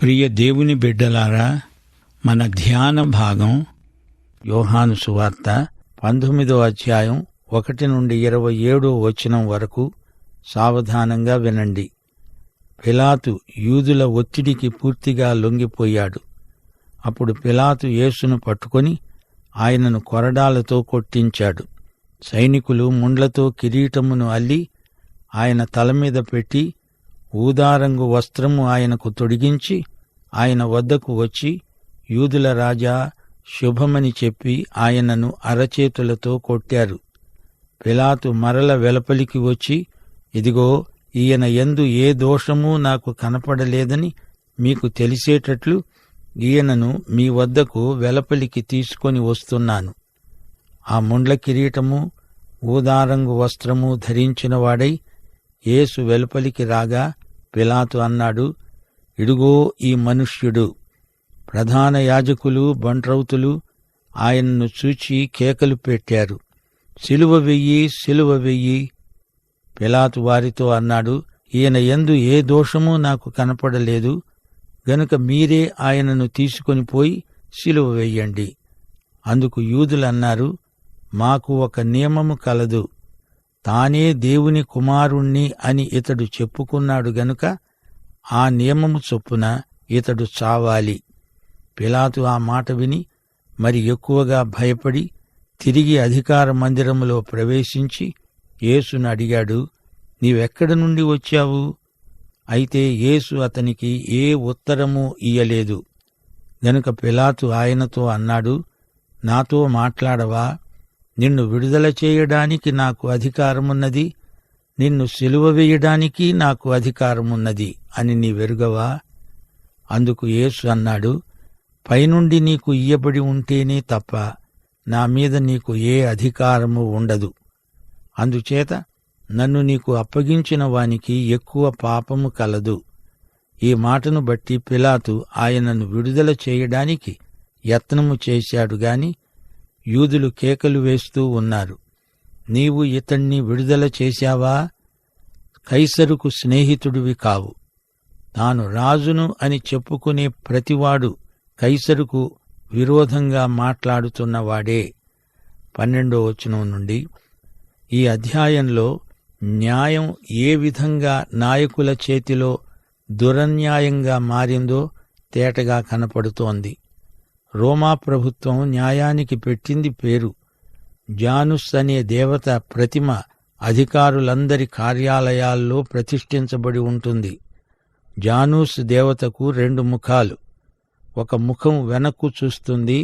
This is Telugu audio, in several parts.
ప్రియ దేవుని బిడ్డలారా, మన ధ్యాన భాగం యోహాను సువార్త 19వ అధ్యాయం 1 నుండి 27వ వచనం వరకు. సావధానంగా వినండి. పిలాతు యూదుల ఒత్తిడికి పూర్తిగా లొంగిపోయాడు. అప్పుడు పిలాతు యేసును పట్టుకొని ఆయనను కొరడాలతో కొట్టించాడు. సైనికులు ముండ్లతో కిరీటమును అల్లి ఆయన తలమీద పెట్టి ఊదారంగు వస్త్రము ఆయనకు తొడిగించి ఆయన వద్దకు వచ్చి, యూదుల రాజా, శుభమని చెప్పి ఆయనను అరచేతులతో కొట్టారు. పిలాతు మరల వెలుపలికి వచ్చి, ఇదిగో, ఈయన యందు ఏ దోషమూ నాకు కనపడలేదని మీకు తెలిసేటట్లు ఈయనను మీ వద్దకు వెలుపలికి తీసుకొని వస్తున్నాను. ఆ ముండ్ల కిరీటము, ఊదారంగు వస్త్రము ధరించినవాడై యేసు వెలుపలికి రాగా పిలాతు అన్నాడు, ఇడుగో ఈ మనుష్యుడు. ప్రధాన యాజకులు, బంట్రౌతులు ఆయనను చూచి కేకలు పెట్టారు, సిలువ వెయ్యి, సిలువ వెయ్యి. పిలాతు వారితో అన్నాడు, ఈయన యందు ఏ దోషమూ నాకు కనపడలేదు గనుక మీరే ఆయనను తీసుకొని పోయి సిలువ వెయ్యండి. అందుకు యూదులన్నారు, మాకు ఒక నియమము కలదు, తానే దేవుని కుమారుణ్ణి అని ఇతడు చెప్పుకున్నాడు గనుక ఆ నియమము చొప్పున ఇతడు చావాలి. పిలాతు ఆ మాట విని మరి ఎక్కువగా భయపడి తిరిగి అధికార మందిరములో ప్రవేశించి యేసును అడిగాడు, నీవెక్కడి నుండి వచ్చావు? అయితే యేసు అతనికి ఏ ఉత్తరమూ ఇయ్యలేదు. గనుక పిలాతు ఆయనతో అన్నాడు, నాతో మాట్లాడవా? నిన్ను విడుదల చేయడానికి నాకు అధికారమున్నది, నిన్ను సిలువ వేయడానికి నాకు అధికారమున్నది అని నీవెరుగవా? అందుకు యేసు అన్నాడు, పైనుండి నీకు ఇయ్యబడి ఉంటేనే తప్ప నా మీద నీకు ఏ అధికారము ఉండదు. అందుచేత నన్ను నీకు అప్పగించిన వానికి ఎక్కువ పాపము కలదు. ఈ మాటను బట్టి పిలాతు ఆయనను విడుదల చేయడానికి యత్నము చేశాడు గాని యూదులు కేకలు వేస్తూ ఉన్నారు, నీవు ఇతణ్ణి విడుదల చేశావా? కైసరుకు స్నేహితుడివి కావు. తాను రాజును అని చెప్పుకునే ప్రతివాడు కైసరుకు విరోధంగా మాట్లాడుతున్నవాడే. 12వ వచనం నుండి. ఈ అధ్యాయంలో న్యాయం ఏ విధంగా నాయకుల చేతిలో దురన్యాయంగా మారిందో తేటగా కనపడుతోంది. రోమా ప్రభుత్వం న్యాయానికి పెట్టింది పేరు. జానుస్ అనే దేవత ప్రతిమ అధికారులందరి కార్యాలయాల్లో ప్రతిష్ఠించబడి ఉంటుంది. జానూస్ దేవతకు 2 ముఖాలు. ఒక ముఖం వెనక్కు చూస్తుంది,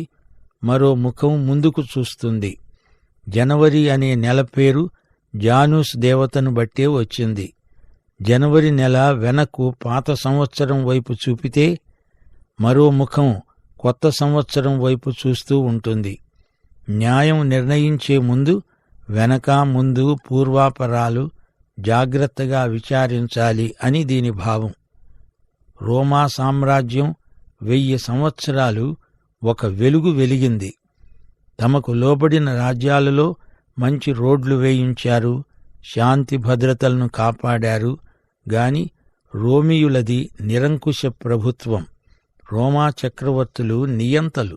మరో ముఖం ముందుకు చూస్తుంది. జనవరి అనే నెల పేరు జానూస్ దేవతను బట్టే వచ్చింది. జనవరి నెల వెనక్కు పాత సంవత్సరం వైపు చూపితే మరో ముఖం కొత్త సంవత్సరం వైపు చూస్తూ ఉంటుంది. న్యాయం నిర్ణయించే ముందు వెనక ముందు పూర్వాపరాలు జాగ్రత్తగా విచారించాలి అని దీని భావం. రోమా సామ్రాజ్యం 1000 సంవత్సరాలు ఒక వెలుగు వెలిగింది. తమకు లోబడిన రాజ్యాలలో మంచి రోడ్లు వేయించారు, శాంతి భద్రతలను కాపాడారు. గాని రోమియులది నిరంకుశ ప్రభుత్వం. రోమా చక్రవర్తులు నియంతలు.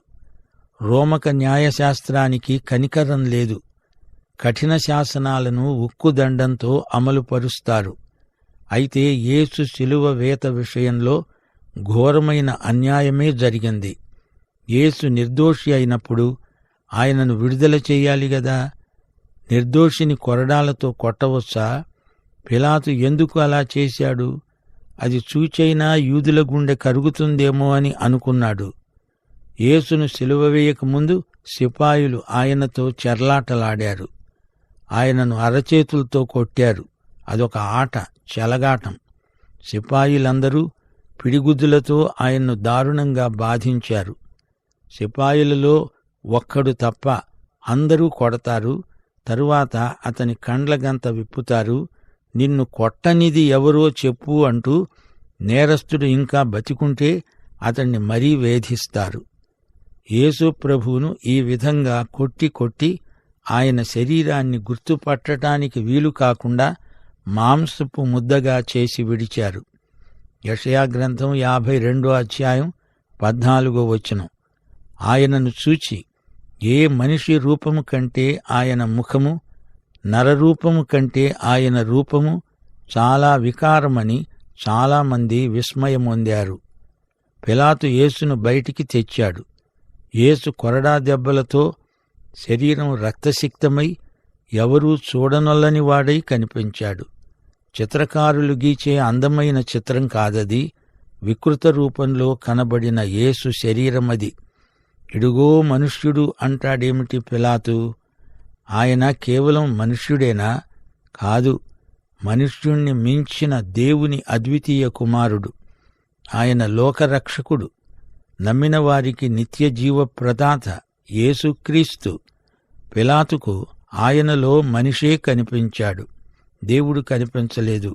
రోమక న్యాయశాస్త్రానికి కనికరం లేదు. కఠిన శాసనాలను ఉక్కుదండంతో అమలుపరుస్తారు. అయితే యేసు శిలువ వేత విషయంలో ఘోరమైన అన్యాయమే జరిగింది. యేసు నిర్దోషి అయినప్పుడు ఆయనను విడుదల చెయ్యాలి గదా. నిర్దోషిని కొరడాలతో కొట్టవచ్చా? పిలాతు ఎందుకు అలా చేశాడు? అది చూచైనా యూదుల గుండె కరుగుతుందేమో అని అనుకున్నాడు. యేసును సిలువ వేయకముందు సిపాయిలు ఆయనతో చెర్లాటలాడారు. ఆయనను అరచేతులతో కొట్టారు. అదొక ఆట, చెలగాటం. సిపాయిలందరూ పిడిగుద్దులతో ఆయన్ను దారుణంగా బాధించారు. సిపాయిలలో ఒక్కడు తప్ప అందరూ కొడతారు. తరువాత అతని కండ్లగంత విప్పుతారు. నిన్ను కొట్టనిది ఎవరో చెప్పు అంటూ నేరస్తుడు ఇంకా బతికుంటే అతన్ని మరీ వేధిస్తారు. యేసు ప్రభువును ఈ విధంగా కొట్టి కొట్టి ఆయన శరీరాన్ని గుర్తుపట్టడానికి వీలు కాకుండా మాంసపు ముద్దగా చేసి విడిచారు. యెషయా గ్రంథం 52వ అధ్యాయం 14వ వచనం. ఆయనను చూచి ఏ మనిషి రూపము కంటే ఆయన ముఖము, నరరూపము కంటే ఆయన రూపము చాలా వికారమని చాలామంది విస్మయమొందారు. పిలాతు యేసును బయటికి తెచ్చాడు. యేసు కొరడా దెబ్బలతో శరీరం రక్తసిక్తమై ఎవరూ చూడనొల్లని వాడై కనిపించాడు. చిత్రకారులు గీచే అందమైన చిత్రం కాదది. వికృత రూపంలో కనబడిన యేసు శరీరమది. ఇడుగో మనుష్యుడు అంటాడేమిటి పిలాతు? ఆయన కేవలం మనుష్యుడేనా? కాదు, మనుష్యుణ్ణి మించిన దేవుని అద్వితీయ కుమారుడు. ఆయన లోకరక్షకుడు, నమ్మిన వారికి నిత్యజీవ ప్రదాత యేసుక్రీస్తు. పిలాతుకు ఆయనలో మనిషే కనిపించాడు, దేవుడు కనిపించలేదు.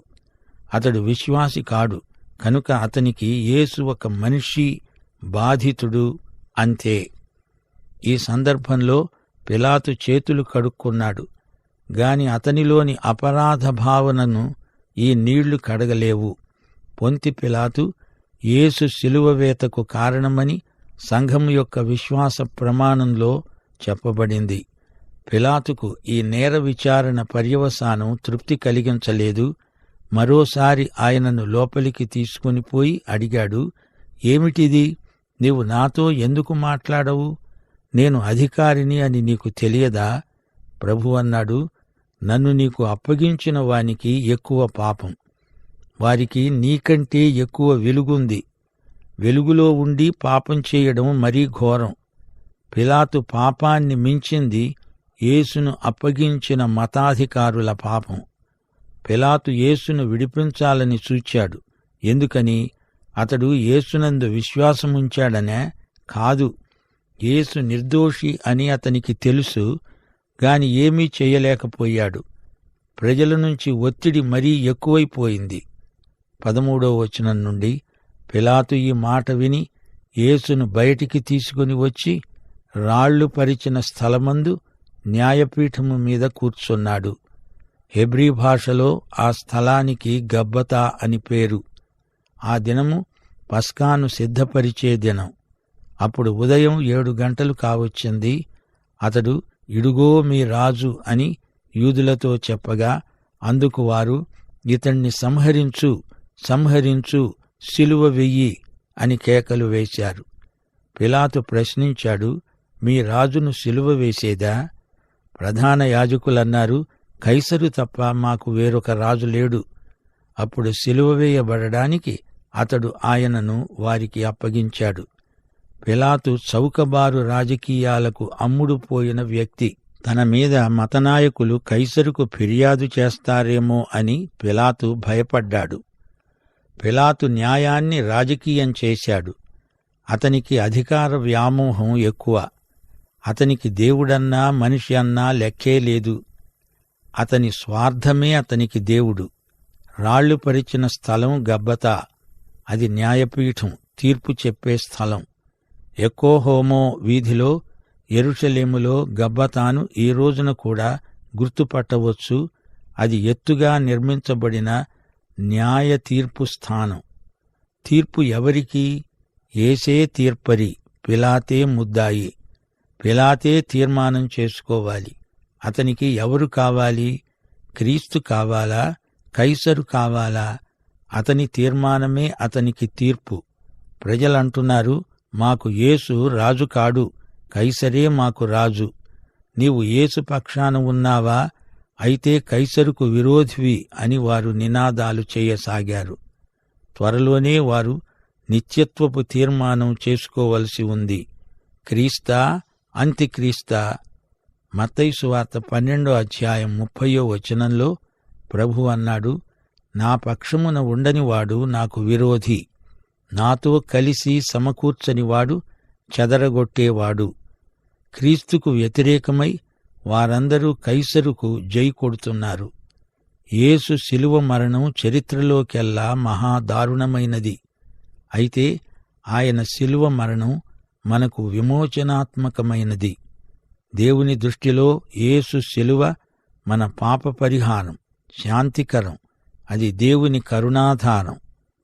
అతడు విశ్వాసి కాడు, కనుక అతనికి యేసు ఒక మనిషి, బాధితుడు, అంతే. ఈ సందర్భంలో పిలాతు చేతులు కడుక్కున్నాడు గాని అతనిలోని అపరాధ భావనను ఈ నీళ్లు కడగలేవు. పొంతి పిలాతు యేసు శిలువవేతకు కారణమని సంఘం యొక్క విశ్వాస ప్రమాణంలో చెప్పబడింది. పిలాతుకు ఈ నేర విచారణ పర్యవసానం తృప్తి కలిగించలేదు. మరోసారి ఆయనను లోపలికి తీసుకునిపోయి అడిగాడు, ఏమిటిది? నీవు నాతో ఎందుకు మాట్లాడవు? నేను అధికారిని అని నీకు తెలియదా? ప్రభు అన్నాడు, నన్ను నీకు అప్పగించిన వానికి ఎక్కువ పాపం. వారికి నీకంటే ఎక్కువ వెలుగుంది. వెలుగులో ఉండి పాపం చేయడం మరీ ఘోరం. పిలాతు పాపాన్ని మించింది యేసును అప్పగించిన మతాధికారుల పాపం. పిలాతు యేసును విడిపించాలని చూచాడు. ఎందుకని? అతడు యేసునందు విశ్వాసముంచాడనే? కాదు, యేసు నిర్దోషి అని అతనికి తెలుసు గాని ఏమీ చెయ్యలేకపోయాడు. ప్రజల నుంచి ఒత్తిడి మరీ ఎక్కువైపోయింది. 13వ వచనం నుండి పిలాతు ఈ మాట విని యేసును బయటికి తీసుకుని వచ్చి రాళ్లు పరిచిన స్థలమందు న్యాయపీఠము మీద కూర్చున్నాడు. హెబ్రీ భాషలో ఆ స్థలానికి గబ్బతా అని పేరు. ఆ దినము పస్కాను సిద్ధపరిచే దినం. అప్పుడు ఉదయం 7 గంటలు కావచ్చింది. అతడు ఇడుగో మీ రాజు అని యూదులతో చెప్పగా అందుకు వారు, ఇతణ్ణి సంహరించు, సంహరించు, సిలువ వెయ్యి అని కేకలు వేశారు. పిలాతు ప్రశ్నించాడు, మీ రాజును సిలువ వేసేదా? ప్రధాన యాజకులన్నారు, కైసరు తప్ప మాకు వేరొక రాజు లేడు. అప్పుడు సిలువ వేయబడడానికి అతడు ఆయనను వారికి అప్పగించాడు. పిలాతు చౌకబారు రాజకీయాలకు అమ్ముడుపోయిన వ్యక్తి. తన మీద మతనాయకులు కైసరుకు ఫిర్యాదు చేస్తారేమో అని పిలాతు భయపడ్డాడు. పిలాతు న్యాయాన్ని రాజకీయం చేశాడు. అతనికి అధికార వ్యామోహం ఎక్కువ. అతనికి దేవుడన్నా మనిషి అన్నా లెక్కే లేదు. అతని స్వార్థమే అతనికి దేవుడు. రాళ్లు పరిచిన స్థలం గబ్బతా. అది న్యాయపీఠం, తీర్పు చెప్పే స్థలం. ఎకోహోమో వీధిలో యెరూషలేములో గబ్బతాను ఈ రోజున కూడా గుర్తుపట్టవచ్చు. అది ఎత్తుగా నిర్మించబడిన న్యాయ తీర్పు స్థానం. తీర్పు ఎవరికి? యేసే తీర్పరి, పిలాతే ముద్దాయి. పిలాతే తీర్మానం చేసుకోవాలి. అతనికి ఎవరు కావాలి? క్రీస్తు కావాలా? కైసరు కావాలా? అతని తీర్మానమే అతనికి తీర్పు. ప్రజలంటున్నారు, మాకు యేసు రాజు కాడు, కైసరే మాకు రాజు. నీవు యేసు పక్షాన ఉన్నావా? అయితే కైసరుకు విరోధివి అని వారు నినాదాలు చేయసాగారు. త్వరలోనే వారు నిత్యత్వపు తీర్మానం చేసుకోవలసి ఉంది. క్రీస్తా, అంత్యక్రీస్తా? మత్తయి సువార్త 12వ అధ్యాయం 30వ వచనంలో ప్రభు అన్నాడు, నా పక్షమున ఉండనివాడు నాకు విరోధి, నాతో కలిసి సమకూర్చనివాడు చెదరగొట్టేవాడు. క్రీస్తుకు వ్యతిరేకమై వారందరూ కైసరుకు జై కొడుతున్నారు. యేసు శిలువ మరణం చరిత్రలోకెల్లా మహాదారుణమైనది. అయితే ఆయన శిలువ మరణం మనకు విమోచనాత్మకమైనది. దేవుని దృష్టిలో యేసు శిలువ మన పాప పరిహారం. శాంతికరం. అది దేవుని కరుణాధారం,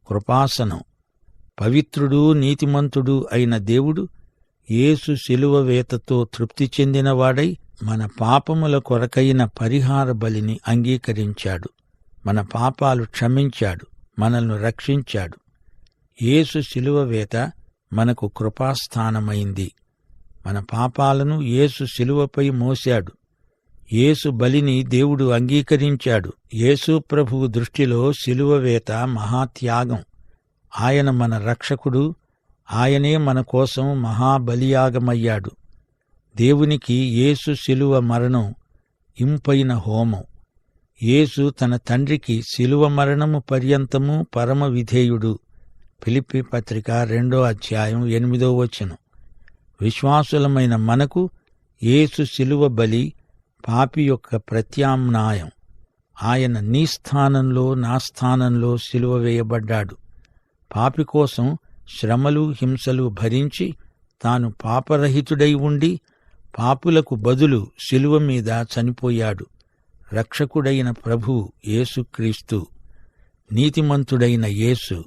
కృపాసనం. పవిత్రుడు, నీతిమంతుడు అయిన దేవుడు యేసు శిలువ వేతతో తృప్తి చెందినవాడై మన పాపముల కొరకైన పరిహార బలిని అంగీకరించాడు. మన పాపాలు క్షమించాడు, మనల్ని రక్షించాడు. యేసు శిలువ వేత మనకు కృపాస్థానమైంది. మన పాపాలను యేసు శిలువపై మోశాడు. యేసు బలిని దేవుడు అంగీకరించాడు. యేసు ప్రభువు దృష్టిలో శిలువ వేత మహాత్యాగం. ఆయన మన రక్షకుడు. ఆయనే మన కోసం మహాబలియాగమయ్యాడు. దేవునికి యేసు శిలువ మరణం ఇంపైన హోమం. యేసు తన తండ్రికి శిలువ మరణము పర్యంతము పరమ విధేయుడు. ఫిలిప్పీ పత్రిక 2:8. విశ్వాసులమైన మనకు యేసు శిలువ బలి పాపి యొక్క ప్రత్యామ్నాయం. ఆయన నీ స్థానంలో, నా స్థానంలో శిలువ వేయబడ్డాడు. పాపి కోసం శ్రమలు, హింసలు భరించి తాను పాపరహితుడై ఉండి పాపులకు బదులు శిలువ మీద చనిపోయాడు. రక్షకుడైన ప్రభువు యేసుక్రీస్తు, నీతిమంతుడైన యేసు.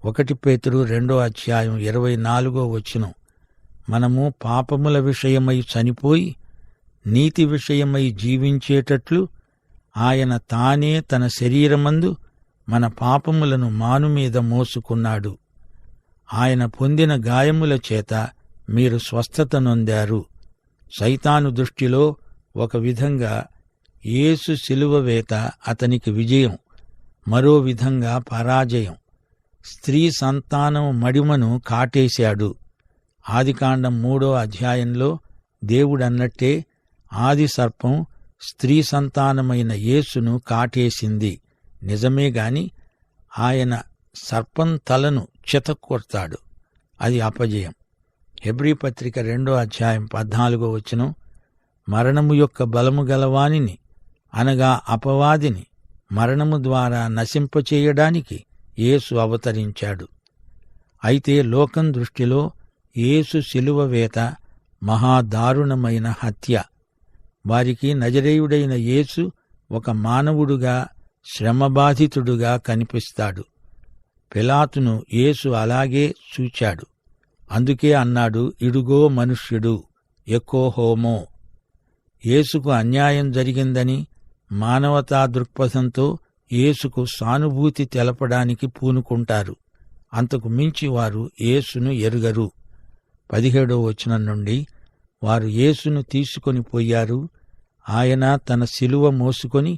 1 పేతురు 2:24. మనము పాపముల విషయమై చనిపోయి నీతి విషయమై జీవించేటట్లు ఆయన తానే తన శరీరమందు మన పాపములను మానుమీద మోసుకున్నాడు. ఆయన పొందిన గాయముల చేత మీరు స్వస్థత నొందారు. సైతాను దృష్టిలో ఒక విధంగా యేసు శిలువ వేత అతనికి విజయం, మరో విధంగా పరాజయం. స్త్రీ సంతానం మడిమను కాటేశాడు. ఆదికాండం 3 దేవుడన్నట్టే ఆది సర్పం స్త్రీ సంతానమైన యేసును కాటేసింది. నిజమేగాని ఆయన సర్పం తలను చితక్కొడతాడు. అది అపజయం. హెబ్రీ పత్రిక 2:14. మరణము యొక్క బలము గలవానిని, అనగా అపవాదిని మరణము ద్వారా నశింపచేయడానికి యేసు అవతరించాడు. అయితే లోకం దృష్టిలో యేసు శిలువ వేత మహాదారుణమైన హత్య. వారికి నజరేయుడైన యేసు ఒక మానవుడుగా, శ్రమబాధితుడుగా కనిపిస్తాడు. పిలాతును యేసు అలాగే చూచాడు. అందుకే అన్నాడు, ఇడుగో మనుష్యుడు, ఎక్కో హోమో. యేసుకు అన్యాయం జరిగిందని మానవతా దృక్పథంతో యేసుకు సానుభూతి తెలపడానికి పూనుకుంటారు. అంతకు మించి వారు యేసును ఎరుగరు. 17 నుండి వారు యేసును తీసుకొని పోయారు. ఆయన తన శిలువ మోసుకొని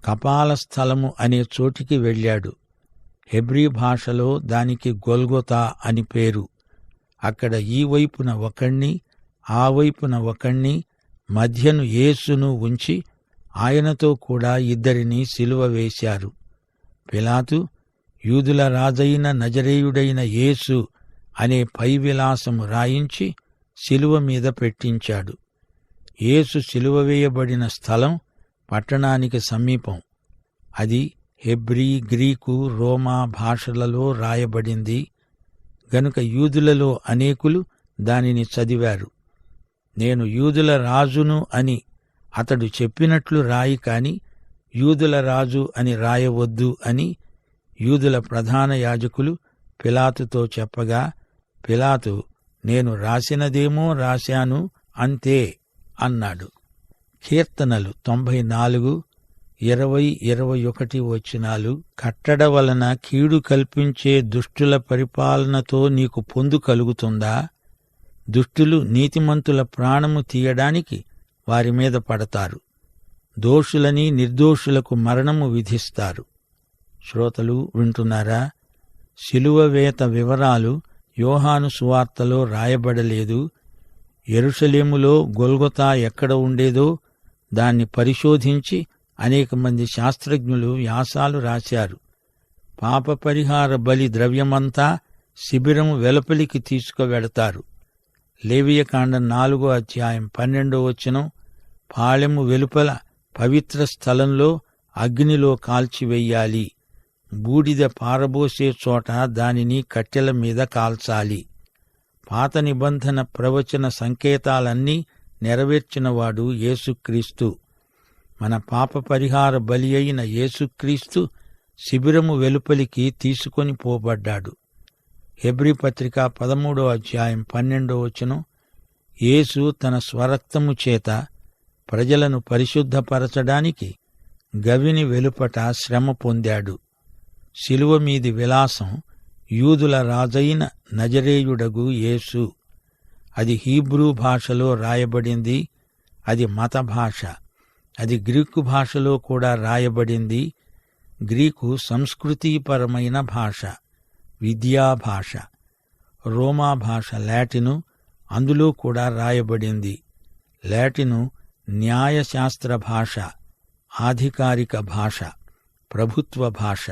కపాల స్థలము అనే చోటికి వెళ్ళాడు. హెబ్రీ భాషలో దానికి గొల్గొతా అని పేరు. అక్కడ ఈ వైపున ఒకణ్ణి, ఆ వైపున ఒకణ్ణి, మధ్యను యేసును ఉంచి ఆయనతో కూడా 2 శిలువ వేశారు. పిలాతు యూదుల రాజైన నజరేయుడైన యేసు అనే పైవిలాసము రాయించి శిలువ మీద పెట్టించాడు. యేసు శిలువ వేయబడిన స్థలం పట్టణానికి సమీపం. అది హెబ్రీ, గ్రీకు, రోమా భాషలలో రాయబడింది గనుక యూదులలో అనేకులు దానిని చదివారు. నేను యూదుల రాజును అని అతడు చెప్పినట్లు రాయి కాని యూదుల రాజు అని రాయవద్దు అని యూదుల ప్రధాన యాజకులు పిలాతుతో చెప్పగా, పిలాతు నేను రాసినదేమో రాశాను అంతే అన్నాడు. కీర్తనలు 94, 20, 21 కట్టడ వలన కీడు కల్పించే దుష్టుల పరిపాలనతో నీకు పొందు కలుగుతుందా? దుష్టులు నీతిమంతుల ప్రాణము తీయడానికి వారి మీద పడతారు. దోషులని నిర్దోషులకు మరణము విధిస్తారు. శ్రోతలు వింటున్నారా? శిలువ వేత వివరాలు యోహాను సువార్తలో రాయబడలేదు. యెరూషలేములో గొల్గొతా ఎక్కడ ఉండేదో దాన్ని పరిశోధించి అనేక మంది శాస్త్రజ్ఞులు వ్యాసాలు రాశారు. పాప పరిహార బలి ద్రవ్యమంతా శిబిరం వెలుపలికి తీసుకువెడతారు. లేవియకాండం 4:12 పాళెము వెలుపల పవిత్ర స్థలంలో అగ్నిలో కాల్చివెయ్యాలి. బూడిద పారబోసే చోట దానిని కట్టెల మీద కాల్చాలి. పాత నిబంధన ప్రవచన సంకేతాలన్నీ నెరవేర్చినవాడు యేసుక్రీస్తు. మన పాప పరిహార బలి అయిన యేసుక్రీస్తు శిబిరము వెలుపలికి తీసుకొని పోబడ్డాడు. హెబ్రీ పత్రిక 13వ అధ్యాయం 12వ వచనం, యేసు తన స్వరక్తము చేత ప్రజలను పరిశుద్ధపరచడానికి గవిని వెలుపట శ్రమ పొందాడు. శిలువ మీది విలాసం యూదుల రాజైన నజరేయుడగు యేసు. అది హీబ్రూ భాషలో రాయబడింది. అది మత భాష. అది గ్రీకు భాషలో కూడా రాయబడింది. గ్రీకు సంస్కృతిపరమైన భాష, విద్యా భాష. రోమా భాష లాటిను, అందులో కూడా రాయబడింది. లాటిను న్యాయశాస్త్ర భాష, ఆధికారిక భాష, ప్రభుత్వ భాష.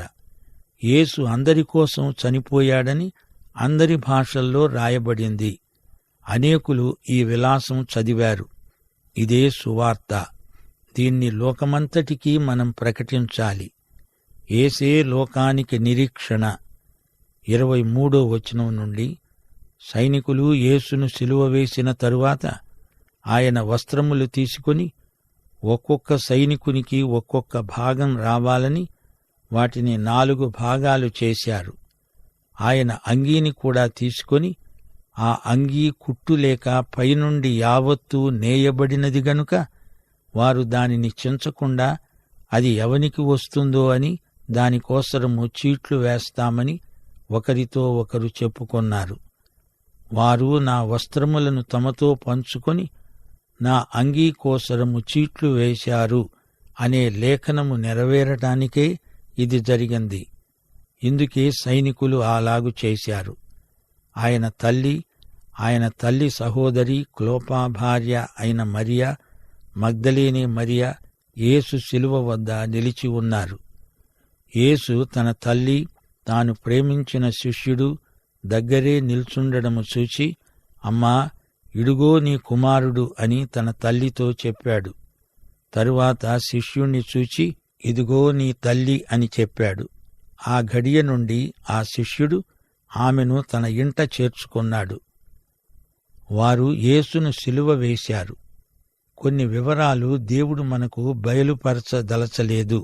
యేసు అందరి కోసం చనిపోయాడని అందరి భాషల్లో రాయబడింది. అనేకులు ఈ విలాసం చదివారు. ఇదే సువార్త. దీన్ని లోకమంతటికీ మనం ప్రకటించాలి. యేసే లోకానికి నిరీక్షణ. 23వ వచనం నుండి, సైనికులు యేసును సిలువ వేసిన తరువాత ఆయన వస్త్రములు తీసుకొని ఒక్కొక్క సైనికునికి ఒక్కొక్క భాగం రావాలని వాటిని 4 భాగాలు చేశారు. ఆయన అంగీని కూడా తీసుకొని ఆ అంగీ కుట్టులేక పైనుండి యావత్తూ నేయబడినది గనుక వారు దానిని చించకుండా అది ఎవనికి వస్తుందో అని దానికోసరము చీట్లు వేస్తామని ఒకరితో ఒకరు చెప్పుకొన్నారు. వారు నా వస్త్రములను తమతో పంచుకొని నా అంగీ కోసరము చీట్లు వేశారు అనే లేఖనము నెరవేరటానికే ఇది జరిగింది. ఇందుకే సైనికులు అలాగు చేశారు. ఆయన తల్లి సహోదరి క్లోపా భార్య అయిన మరియా, మగ్దలేనే మరియా యేసు శిలువ వద్ద నిలిచి ఉన్నారు. యేసు తన తల్లి, తాను ప్రేమించిన శిష్యుడు దగ్గరే నిల్చుండడము చూచి, అమ్మా, ఇడుగో నీ కుమారుడు అని తన తల్లితో చెప్పాడు. తరువాత శిష్యుణ్ణి చూచి, ఇదిగో నీ తల్లి అని చెప్పాడు. ఆ ఘడియ నుండి ఆ శిష్యుడు ఆమెను తన ఇంట చేర్చుకున్నాడు. వారు యేసును సిలువ వేశారు. కొన్ని వివరాలు దేవుడు మనకు బయలుపరచదలచలేదు.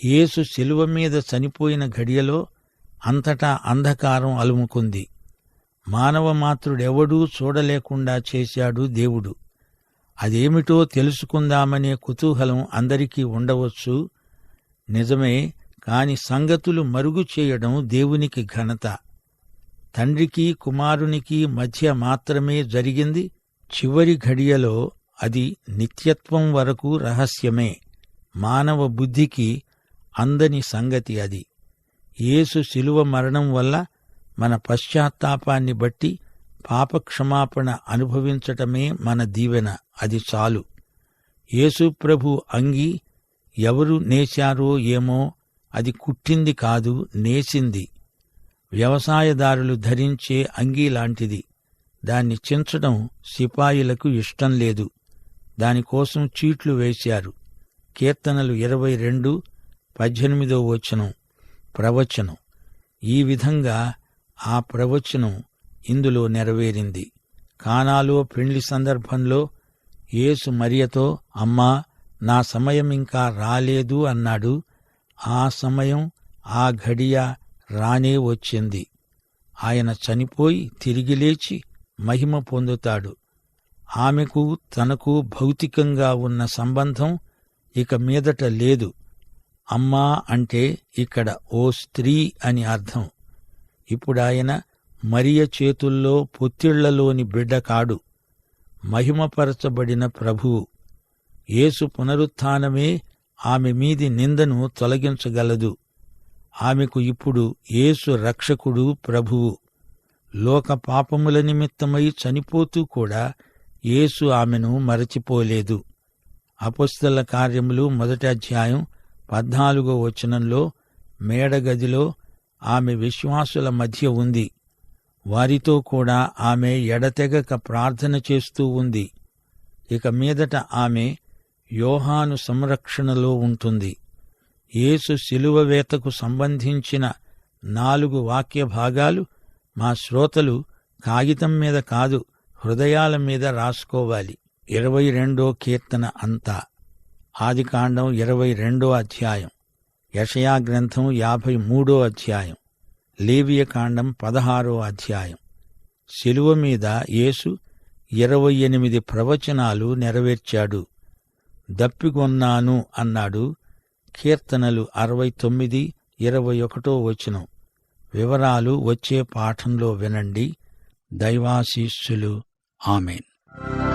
యేసు శిలువ మీద చనిపోయిన ఘడియలో అంతటా అంధకారం అలుముకుంది. మానవ మాతృడెవడూ చూడలేకుండా చేశాడు దేవుడు. అదేమిటో తెలుసుకుందామనే కుతూహలం అందరికీ ఉండవచ్చు. నిజమే, కాని సంగతులు మరుగు చేయడం దేవునికి ఘనత. తండ్రికి కుమారునికి మధ్య మాత్రమే జరిగింది. చివరి ఘడియలో అది నిత్యత్వం వరకు రహస్యమే. మానవ బుద్ధికి అందని సంగతి అది. యేసు శిలువ మరణం వల్ల మన పశ్చాత్తాపాన్ని బట్టి పాపక్షమాపణ అనుభవించటమే మన దీవెన. అది చాలు. యేసు ప్రభు అంగీ ఎవరు నేశారో ఏమో, అది కుట్టింది కాదు, నేసింది. వ్యవసాయదారులు ధరించే అంగీలాంటిది. దాన్ని చించడం సిపాయిలకు ఇష్టం లేదు. దానికోసం చీట్లు వేశారు. కీర్తనలు 22:18 వచనం ప్రవచనం. ఈ విధంగా ఆ ప్రవచనం ఇందులో నెరవేరింది. కానాలో పెండ్లి సందర్భంలో యేసు మరియతో, అమ్మా, నా సమయం ఇంకా రాలేదు అన్నాడు. ఆ సమయం, ఆ ఘడియ రానే వచ్చింది. ఆయన చనిపోయి తిరిగి లేచి మహిమ పొందుతాడు. ఆమెకు తనకు భౌతికంగా ఉన్న సంబంధం ఇక మీదట లేదు. అమ్మా అంటే ఇక్కడ ఓ స్త్రీ అని అర్థం. ఇప్పుడాయన మరియ చేతుల్లో పొత్తిళ్లలోని బిడ్డ కాడు, మహిమపరచబడిన ప్రభువు. యేసు పునరుత్థానమే ఆమె మీది నిందను తొలగించగలదు. ఆమెకు ఇప్పుడు యేసు రక్షకుడు, ప్రభువు. లోక పాపముల నిమిత్తమై చనిపోతూ కూడా యేసు ఆమెను మరచిపోలేదు. అపొస్తలుల కార్యములు 1వ అధ్యాయం 14వ వచనంలో మేడగదిలో ఆమె విశ్వాసుల మధ్య ఉంది. వారితో కూడా ఆమె ఎడతెగక ప్రార్థన చేస్తూ ఉంది. ఇక మీదట ఆమె యోహాను సంరక్షణలో ఉంటుంది. యేసు శిలువ వేతకు సంబంధించిన 4 వాక్య భాగాలు మా శ్రోతలు కాగితం మీద కాదు, హృదయాల మీద రాసుకోవాలి. 22వ కీర్తన అంతా. ఆదికాండం 22 అధ్యాయం, యెషయా గ్రంథం 53 అధ్యాయం, లేవియకాండం 16 అధ్యాయం. శిలువ మీద యేసు 28 ప్రవచనాలు నెరవేర్చాడు. దప్పిగొన్నాను అన్నాడు. కీర్తనలు 69, 21 వచనం. వివరాలు వచ్చే పాఠంలో వినండి. దైవాశీస్సులు. ఆమేన్.